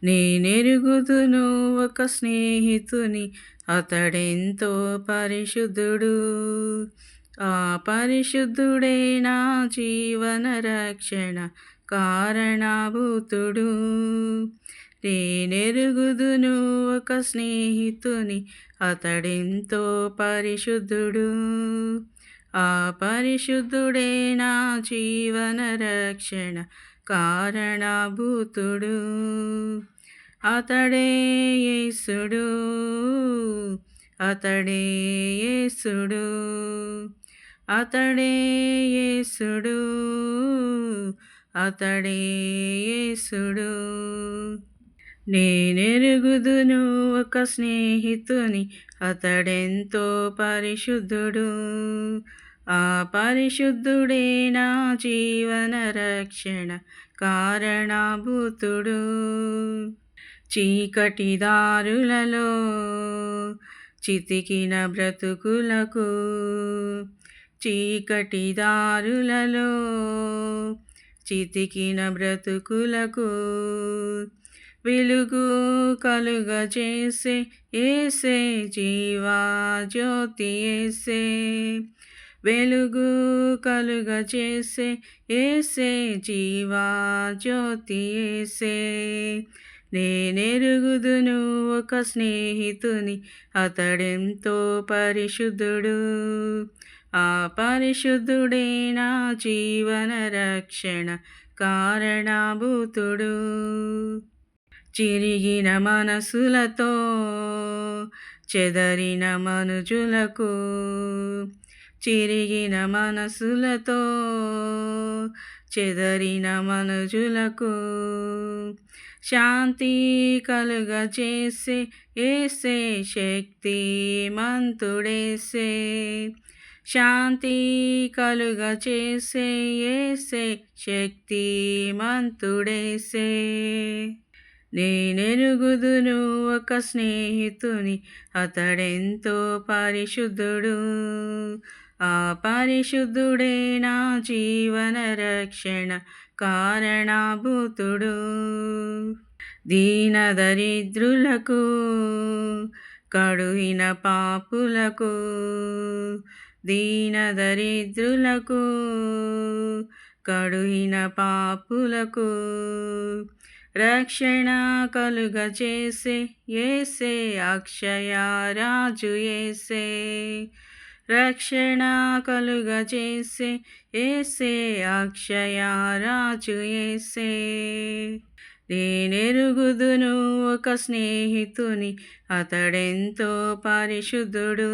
నేనెరుగుదును ఒక స్నేహితుని, అతడెంతో పరిశుద్ధుడు. ఆ పరిశుద్ధుడే నా జీవన రక్షణ కారణభూతుడు. నేనెరుగుదును ఒక స్నేహితుని, అతడెంతో పరిశుద్ధుడు. ఆ పరిశుద్ధుడే నా జీవన రక్షణ కారణభూతుడు. అతడే యేసుడు, అతడే యేసుడు, అతడే యేసుడు, అతడే యేసుడు. నేనెరుగుదును ఒక స్నేహితుని, అతడెంతో పరిశుద్ధుడు. ఆ పరిశుద్ధుడే నా జీవన రక్షణ కారణభూతుడు. చీకటి దారులలో చితికిన బ్రతుకులకు, చీకటి దారులలో చితికిన బ్రతుకులకు వెలుగు కలుగజేసే యేసే, జీవా జ్యోతి యేసే. వెలుగు కలుగజేసే యేసే, జీవా జ్యోతి యేసే. నేనెరుగుదును ఒక స్నేహితుని, అతడెంతో పరిశుద్ధుడు. ఆ పరిశుద్ధుడే నా జీవన రక్షణ కారణభూతుడు. చిరిగిన మనసులతో చెదరిన మనుజులకు, చిరిగిన మనసులతో చెదరిన మనుజులకు శాంతి కలుగజేసే యేసే, శక్తిమంతుడేసే. శాంతి కలుగజేసే యేసే, శక్తిమంతుడేసే. నేనెరుగుదును ఒక స్నేహితుని, అతడెంతో పరిశుద్ధుడు. ఆ పరిశుద్ధుడే నా జీవన రక్షణ కారణభూతుడు. దీన దరిద్రులకు, కడుహిన పాపులకు, దీన దరిద్రులకు, కడుహిన పాపులకు రక్షణ కలుగజేసే యేసే, అక్షయ రాజు యేసే. రక్షణ కలుగజేసే యేసే, అక్షయ రాజు యేసే. నేనెరుగుదును ఒక స్నేహితుని, అతడెంతో పరిశుద్ధుడు.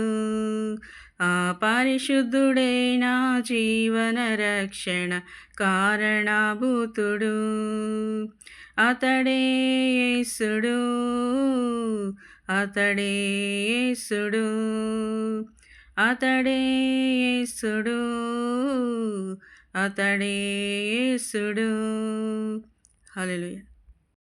ఆ పరిశుద్ధుడే నా జీవన రక్షణ కారణభూతుడు. అతడే యేసుడు, అతడే యేసుడు, అతడే యేసుడు, అతడే యేసుడు. హల్లెలూయా.